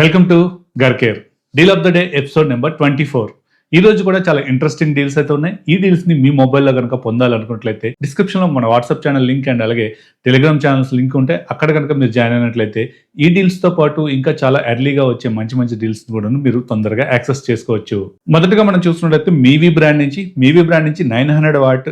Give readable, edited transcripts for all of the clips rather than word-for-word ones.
Welcome to గర్కేర్ deal of the day episode number 24. ఈ రోజు కూడా చాలా ఇంట్రెస్టింగ్ డీల్స్ అయితే ఉన్నాయి. ఈ డీల్స్ ని మీ మొబైల్లో కనుక పొందాలనుకున్నట్లయితే డిస్క్రిప్షన్ లో మన వాట్సాప్ ఛానల్ లింక్ అండ్ అలాగే టెలిగ్రామ్ ఛానల్స్ లింక్ ఉంటే అక్కడ కనుక మీరు జాయిన్ అయినట్లయితే ఈ డీల్స్ తో పాటు ఇంకా చాలా ఎర్లీగా వచ్చే మంచి మంచి డీల్స్ కూడా మీరు తొందరగా యాక్సెస్ చేసుకోవచ్చు. మొదటగా మనం చూసుకున్నట్లయితే మీవీ బ్రాండ్ నుంచి 900 what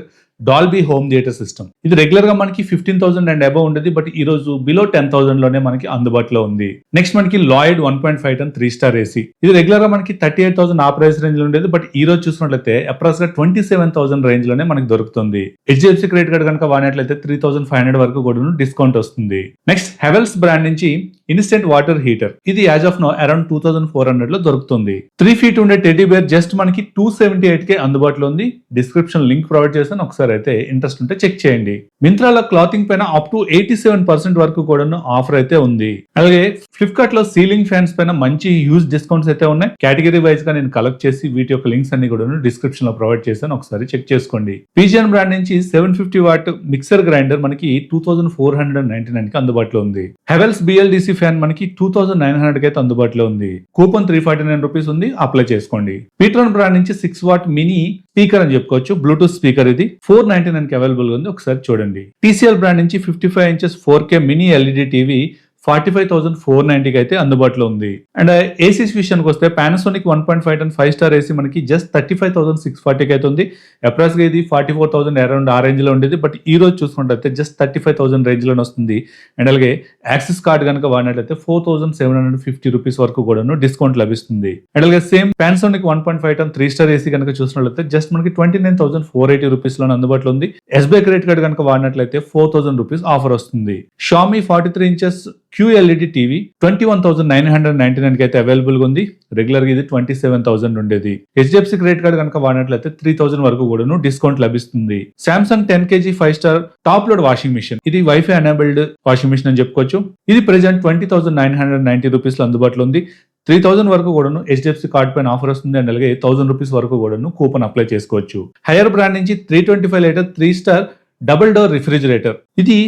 Dolby home theatre system. ఇది రెగ్యులర్ గా మనకి 15,000 అండ్ అబౌవ్ ఉండేది, బట్ ఈ రోజు బిలో 10,000 లోనే మనకి అందుబాటులో ఉంది. నెక్స్ట్ మనకి లాయిడ్ 1.5 టన్ 3 స్టార్ ఏసీ. ఇది రెగ్యులర్ గా మనకి 38,000 ఆ ప్రైస్ రేంజ్ లో ఉండేది, బట్ ఈ రోజు చూసినట్లయితే అప్రాక్స్ గా 27,000 రేంజ్ లోనే మనకి దొరుకుతుంది. HDFC క్రెడిట్ కార్డ్ కనుక వాడినట్లయితే 3,500 వరకు కూడా డిస్కౌంట్ వస్తుంది. నెక్స్ట్ హెవెల్స్ బ్రాండ్ నుంచి ఇన్స్టెంట్ వాటర్ హీటర్. ఇది యాజ్ ఆఫ్ నో అరౌండ్ 2,400 లో దొరుకుతుంది. 3 ఫీట్ ఉండే టెడ్డీ బేర్ జస్ట్ మనకి 278 కే అందుబాటులో ఉంది. డిస్క్రిప్షన్ లింక్ ప్రొవైడ్ చేస్తాను, ఒకసారి అయితే ఇంట్రెస్ట్ ఉంటే చెక్ చేయండి. మింత్రాలో క్లాతింగ్ పైన అప్ టు 87% వరకు కూడా ఆఫర్ అయితే ఉంది. అలాగే ఫ్లిప్కార్ట్ లో సీలింగ్ ఫ్యాన్స్ పైన మంచి హ్యూజ్ డిస్కౌంట్స్ అయితే ఉన్నాయి. కేటగిరీ వైజ్ గా నేను కలెక్ట్ చేసి వీటి యొక్క లింక్స్ అన్ని కూడా డిస్క్రిప్షన్ లో ప్రొవైడ్ చేశాను, ఒకసారి చెక్ చేసుకోండి. పీజియన్ బ్రాండ్ నుంచి 750 వాట్ మిక్సర్ గ్రైండర్ మనకి 2,499 కి అందుబాటులో ఉంది. హెవెల్స్ BLDC ఫ్యాన్ మనకి 2,900 కి అయితే అందుబాటులో ఉంది. కూపన్ 349 రూపీస్ ఉంది, అప్లై చేసుకోండి. పీట్రాన్ బ్రాండ్ నుంచి 6 వాట్ మినీ స్పీకర్ అని చెప్పుకోవచ్చు, బ్లూటూత్ స్పీకర్. ఇది 499 కి అవైలబుల్ గా ఉంది, ఒకసారి చూడండి. TCL బ్రాండ్ నుంచి 55 inches 4K mini LED TV 45,490 కి అయితే అందుబాటులో ఉంది. అండ్ ఏసీస్ విషయానికి వస్తే పానాసోనిక్ 1.5 టన్ 5 స్టార్ ఏసీ మనకి జస్ట్ 35,640 కి అయితే ఉంది. అప్రాక్స్ గా ఇది 44,000 అరౌండ్ ఆ రేంజ్ లో ఉండేది, బట్ ఈ రోజు చూసుకున్నట్లయితే జస్ట్ 35,000 రేంజ్ లోనే వస్తుంది. అండ్ అలాగే యాక్సిస్ కార్డ్ కనుక వాడినట్లయితే 4,750 రూపీస్ వరకు కూడా డిస్కౌంట్ లభిస్తుంది. అండ్ అలాగే సేమ్ పానాసోనిక్ 1.5 టన్ 3 స్టార్ ఏసీ కనుక చూసినట్లయితే జస్ట్ మనకి 29,480 రూపీస్ లో అందుబాటులో ఉంది. SBI క్రెడిట్ కార్డ్ కనుక వాడినట్లయితే 4,000 రూపీస్ ఆఫర్ వస్తుంది. షామీ 43 ఇంచెస్ QLED టీవీ 21,999 కి అయితే అవైలబుల్ గా ఉంది. రెగ్యులర్ గా ఇది 27,000 ఉండేది. HDFC క్రెడిట్ కార్డ్ కనుక వాడినట్లయితే 3,000 వరకు కూడా డిస్కౌంట్ లభిస్తుంది. Samsung 10 kg 5 star top load washing machine. ఇది వైఫై ఎనేబుల్డ్ వాషింగ్ మిషన్ అని చెప్పుకోవచ్చు. ఇది ప్రెజెంట్ 20,990 రూపీస్ లో అందుబాటులో ఉంది. 3,000 వరకు కూడా HDFC కార్డ్ పైన ఆఫర్ వస్తుంది. అండ్ అలాగే 1,000 రూపీస్ వరకు కూడా కూపన్ అప్లై చేసుకోవచ్చు. హైయర్ బ్రాండ్ నుంచి 325 litre 3 star double door refrigerator. ఇది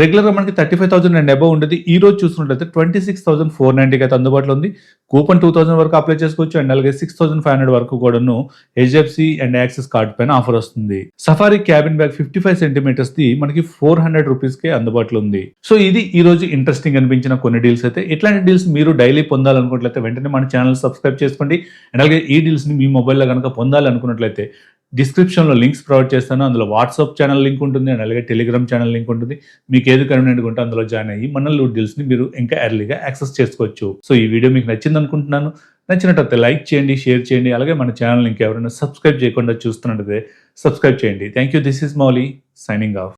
రెగ్యులర్ గా మనకి 35,000 అండ్ అబౌవ్ ఉండేది. ఈ రోజు చూసుకున్నట్లయితే 26,490 కి అయితే అందుబాటులో ఉంది. కూపన్ 2,000 వరకు అప్లై చేసుకోవచ్చు. అండ్ అలాగే 6,500 వరకు కూడా HDFC అండ్ యాక్సిస్ కార్డ్ పైన ఆఫర్ వస్తుంది. సఫారీ క్యాబిన్ బ్యాగ్ 55 సెంటీమీటర్స్ ది మనకి 400 రూపీస్ కే అందుబాటులో ఉంది. సో ఇది ఈ రోజు ఇంట్రెస్టింగ్ అనిపించిన కొన్ని డీల్స్ అయితే. ఇట్లాంటి డీల్స్ మీరు డైలీ పొందాలనుకున్నట్లయితే వెంటనే మన ఛానల్ సబ్స్క్రైబ్ చేసుకోండి. అండ్ అలాగే ఈ డీల్స్ ని మీ మొబైల్లో కనుక పొందాలనుకున్నట్లయితే డిస్క్రిప్షన్ లో లింక్స్ ప్రొవైడ్ చేస్తాను. అందులో వాట్సాప్ ఛానల్ లింక్ ఉంటుంది అండ్ అలాగే టెలిగ్రామ్ ఛానల్ లింక్ ఉంటుంది. మీకు ఏది కన్వీనియంట్ ఉంటే అందులో జాయిన్ అయ్యి మన లూట్ డీల్స్ ని మీరు ఇంకా ఎర్లీగా యాక్సెస్ చేసుకోవచ్చు. సో ఈ వీడియో మీకు నచ్చింది అనుకుంటున్నాను. నచ్చినట్లయితే లైక్ చేయండి, షేర్ చేయండి. అలాగే మన ఛానల్ ఇంకా ఎవరైనా సబ్స్క్రైబ్ చేయకుండా చూస్తున్నట్లయితే సబ్స్క్రైబ్ చేయండి. Thank you. This is Mouli signing off.